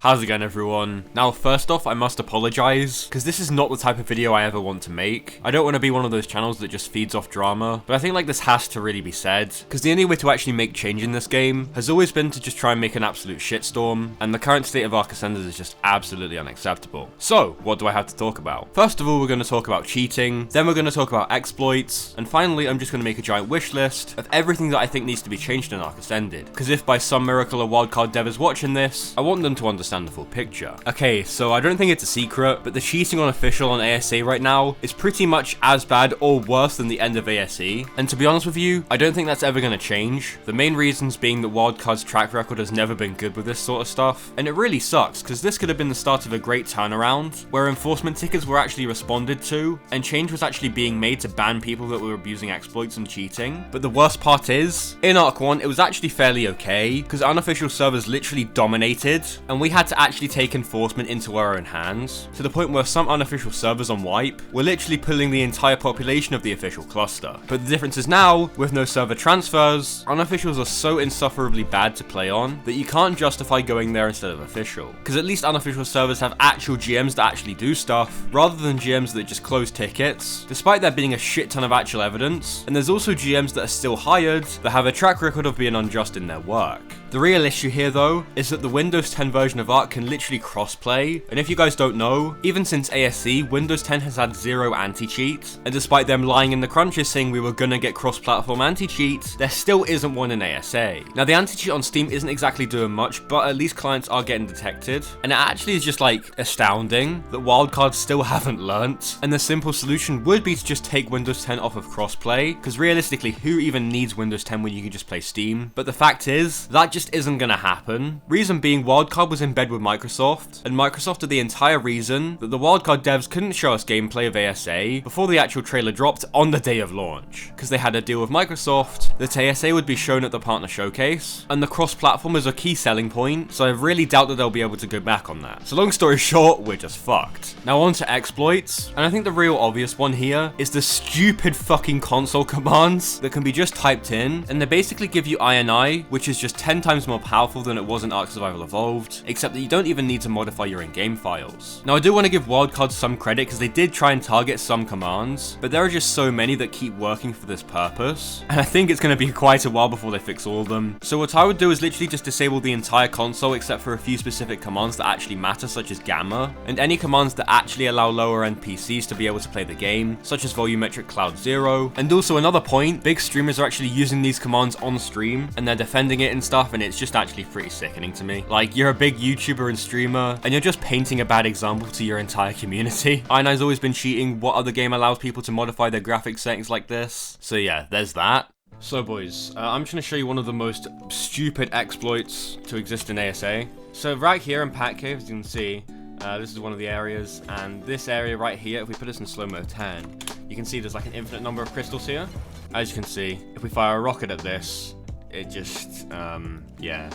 How's it going, everyone? Now, first off, I must apologize, because this is not the type of video I ever want to make. I don't want to be one of those channels that just feeds off drama, but I think like this has to really be said, because the only way to actually make change in this game has always been to just try and make an absolute shitstorm, and the current state of ARK Ascenders is just absolutely unacceptable. So, what do I have to talk about? First of all, we're going to talk about cheating, then we're going to talk about exploits, and finally, I'm just going to make a giant wish list of everything that I think needs to be changed in ARK Ascended, because if by some miracle a wildcard dev is watching this, I want them to understand the full picture. Okay, so I don't think it's a secret, but the cheating on official on ASA right now is pretty much as bad or worse than the end of ASE, and to be honest with you, I don't think that's ever going to change. The main reasons being that wildcard's track record has never been good with this sort of stuff, and it really sucks because this could have been the start of a great turnaround where enforcement tickets were actually responded to and change was actually being made to ban people that were abusing exploits and cheating. But the worst part is, in ARK 1 it was actually fairly okay because unofficial servers literally dominated and we had to actually take enforcement into our own hands, to the point where some unofficial servers on Wipe were literally pulling the entire population of the official cluster. But the difference is now, with no server transfers, unofficials are so insufferably bad to play on that you can't justify going there instead of official. Because at least unofficial servers have actual GMs that actually do stuff, rather than GMs that just close tickets, despite there being a shit ton of actual evidence. And there's also GMs that are still hired that have a track record of being unjust in their work. The real issue here though, is that the Windows 10 version of ARK can literally crossplay, and if you guys don't know, even since ASE, Windows 10 has had zero anti-cheat, and despite them lying in the crunches saying we were gonna get cross-platform anti-cheat, there still isn't one in ASA. Now the anti-cheat on Steam isn't exactly doing much, but at least clients are getting detected, and it actually is just like astounding that wildcards still haven't learnt, and the simple solution would be to just take Windows 10 off of crossplay, because realistically who even needs Windows 10 when you can just play Steam? But the fact is, that just isn't gonna happen. Reason being, wildcard was in bed with Microsoft, and Microsoft are the entire reason that the wildcard devs couldn't show us gameplay of ASA before the actual trailer dropped on the day of launch, because they had a deal with Microsoft that ASA would be shown at the partner showcase, and the cross-platform is a key selling point, so I really doubt that they'll be able to go back on that. So long story short, we're just fucked. Now on to exploits, and I think the real obvious one here is the stupid fucking console commands that can be just typed in, and they basically give you INI, which is just 10 times more powerful than it was in ARK Survival Evolved, except that you don't even need to modify your in-game files. Now I do want to give wildcards some credit because they did try and target some commands, but there are just so many that keep working for this purpose, and I think it's going to be quite a while before they fix all of them. So what I would do is literally just disable the entire console except for a few specific commands that actually matter, such as gamma, and any commands that actually allow lower end PCs to be able to play the game, such as volumetric cloud 0. And also another point, big streamers are actually using these commands on stream and they're defending it and stuff, and it's just actually pretty sickening to me. Like, you're a big YouTuber and streamer and you're just painting a bad example to your entire community. INI's always been cheating. What other game allows people to modify their graphics settings like this? So yeah, there's that. So boys, I'm just going to show you one of the most stupid exploits to exist in ASA. So right here in Pack Cave, as you can see, this is one of the areas, and this area right here, if we put this in slow-mo 10, you can see there's like an infinite number of crystals here. As you can see, if we fire a rocket at this, it just, yeah,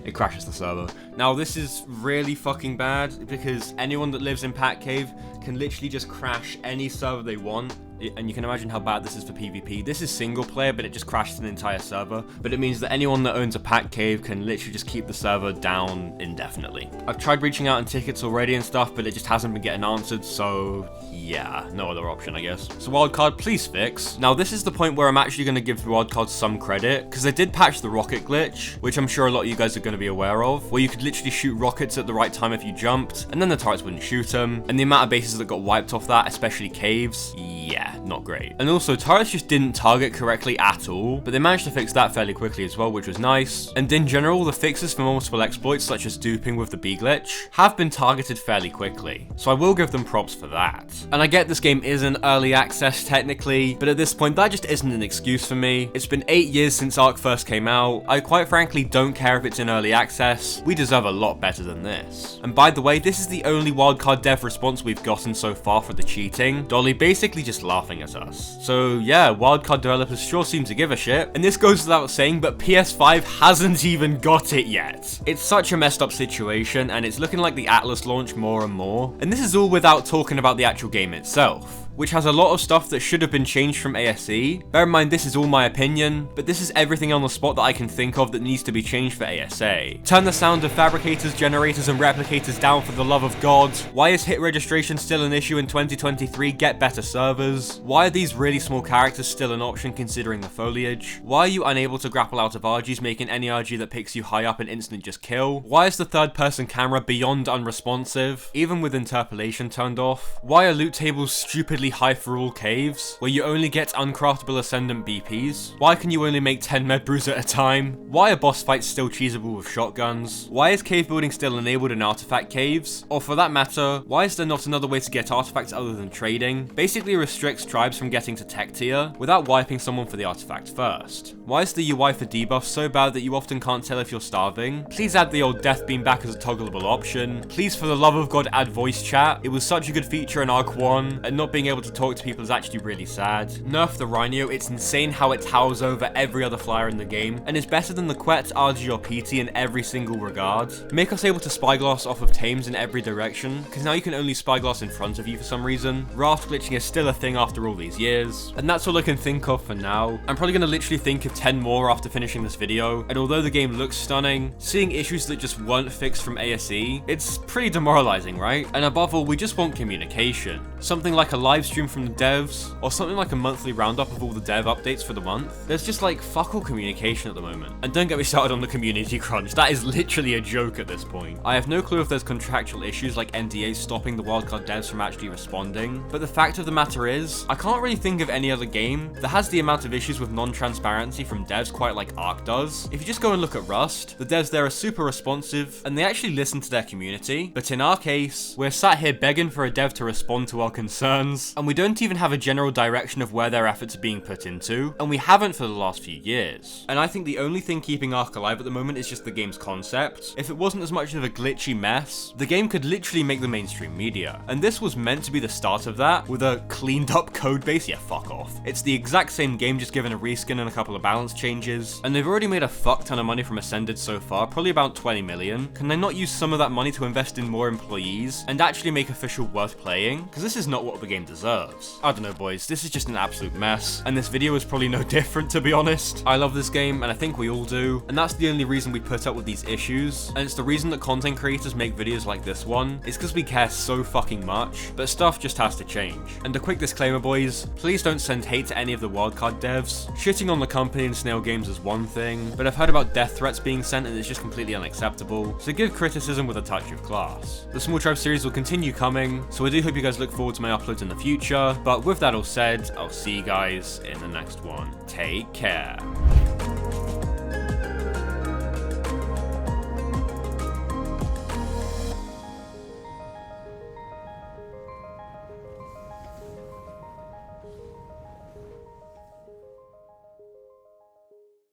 it crashes the server. Now this is really fucking bad because anyone that lives in Pack Cave can literally just crash any server they want. And you can imagine how bad this is for PvP. This is single player, but it just crashes an entire server. But it means that anyone that owns a Pack Cave can literally just keep the server down indefinitely. I've tried reaching out on tickets already and stuff, but it just hasn't been getting answered, so yeah, no other option, I guess. So wildcard, please fix. Now this is the point where I'm actually going to give wildcard some credit, because they did patch the rocket glitch, which I'm sure a lot of you guys are going to be aware of, where you could literally shoot rockets at the right time if you jumped, and then the turrets wouldn't shoot them, and the amount of bases that got wiped off that, especially caves, yeah, not great. And also, turrets just didn't target correctly at all, but they managed to fix that fairly quickly as well, which was nice. And in general, the fixes for multiple exploits, such as duping with the B glitch, have been targeted fairly quickly, so I will give them props for that. And I get this game is in early access technically, but at this point, that just isn't an excuse for me. It's been 8 years since ARK first came out. I quite frankly don't care if it's in early access. We deserve a lot better than this. And by the way, this is the only wildcard dev response we've gotten so far for the cheating. Dolly basically just laughing at us. So yeah, wildcard developers sure seem to give a shit. And this goes without saying, but PS5 hasn't even got it yet. It's such a messed up situation, and it's looking like the Atlas launch more and more. And this is all without talking about the actual game itself. which has a lot of stuff that should have been changed from ASE. Bear in mind, this is all my opinion, but this is everything on the spot that I can think of that needs to be changed for ASA. Turn the sound of fabricators, generators, and replicators down for the love of God. Why is hit registration still an issue in 2023? Get better servers. Why are these really small characters still an option considering the foliage? Why are you unable to grapple out of RGs, making any RG that picks you high up an instant just kill? Why is the third person camera beyond unresponsive, even with interpolation turned off? Why are loot tables stupidly high for all caves, where you only get uncraftable ascendant BPs? Why can you only make 10 med brews at a time? Why are boss fights still cheesable with shotguns? Why is cave building still enabled in artifact caves? Or for that matter, why is there not another way to get artifacts other than trading? Basically restricts tribes from getting to tech tier without wiping someone for the artifact first. Why is the UI for debuffs so bad that you often can't tell if you're starving? Please add the old death beam back as a toggleable option. Please, for the love of God, add voice chat. It was such a good feature in ARK 1, and not being able to talk to people is actually really sad. Nerf the Rhino, it's insane how it towers over every other flyer in the game, and is better than the Quet, RG, or PT in every single regard. Make us able to spyglass off of tames in every direction, because now you can only spyglass in front of you for some reason. Raft glitching is still a thing after all these years, and that's all I can think of for now. I'm probably gonna literally think of 10 more after finishing this video, and although the game looks stunning, seeing issues that just weren't fixed from ASE, it's pretty demoralizing, right? And above all, we just want communication. Something like a live stream from the devs, or something like a monthly roundup of all the dev updates for the month. There's just like fuck all communication at the moment. And don't get me started on the community crunch, that is literally a joke at this point. I have no clue if there's contractual issues like NDAs stopping the wildcard devs from actually responding, but the fact of the matter is, I can't really think of any other game that has the amount of issues with non-transparency from devs quite like ARK does. If you just go and look at Rust, the devs there are super responsive, and they actually listen to their community, but in our case, we're sat here begging for a dev to respond to our concerns, and we don't even have a general direction of where their efforts are being put into, and we haven't for the last few years. And I think the only thing keeping ARK alive at the moment is just the game's concept. If it wasn't as much of a glitchy mess, the game could literally make the mainstream media, and this was meant to be the start of that, with a cleaned up code base. Yeah, fuck off. It's the exact same game, just given a reskin and a couple of balance changes, and they've already made a fuck ton of money from Ascended so far, probably about 20 million. Can they not use some of that money to invest in more employees and actually make official worth playing? Because this is not what the game deserves. I don't know, boys, this is just an absolute mess, and this video is probably no different, to be honest. I love this game, and I think we all do, and that's the only reason we put up with these issues, and it's the reason that content creators make videos like this one. It's because we care so fucking much, but stuff just has to change. And a quick disclaimer, boys, please don't send hate to any of the wildcard devs. Shitting on the company and Snail Games is one thing, but I've heard about death threats being sent and it's just completely unacceptable, so give criticism with a touch of class. The Small Tribe series will continue coming, so I do hope you guys look forward to my uploads in the future, but with that all said, I'll see you guys in the next one. Take care.